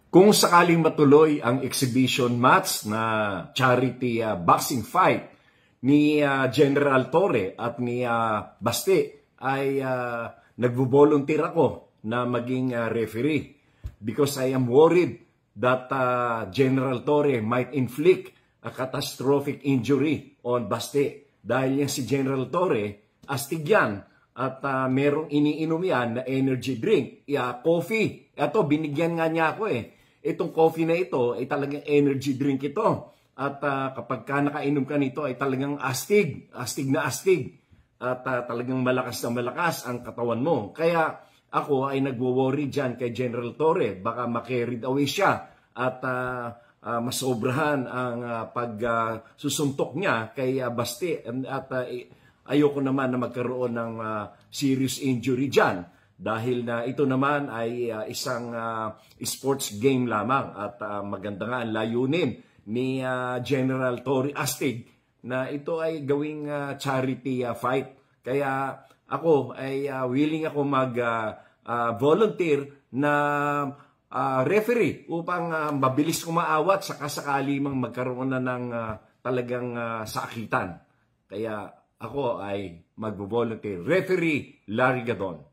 Kung sakaling matuloy ang exhibition match na charity boxing fight ni General Torre at ni Baste, ay nagvo-volunteer ako na maging referee because I am worried that General Torre might inflict a catastrophic injury on Baste. Dahil yan si General Torre, astig yan at merong iniinom yan na energy drink, coffee. Ito, binigyan nga niya ako eh. Itong coffee na ito ay talagang energy drink ito. At kapag ka nakainom ka nito ay talagang astig na astig. At talagang malakas na malakas ang katawan mo. Kaya ako ay nagwo-worry dyan kay General Torre. Baka ma-carried away siya at masobrahan ang pagsusuntok niya kay Baste. At ayoko naman na magkaroon ng serious injury dyan. Dahil na ito naman ay isang sports game lamang at maganda nga ang layunin ni General Torre Astig na ito ay gawing charity fight. Kaya ako ay willing ako mag-volunteer na referee upang mabilis kumaawat sa kasakali mang magkaroon na ng talagang sakitan. Kaya ako ay mag-volunteer. Referee Larry Gadon.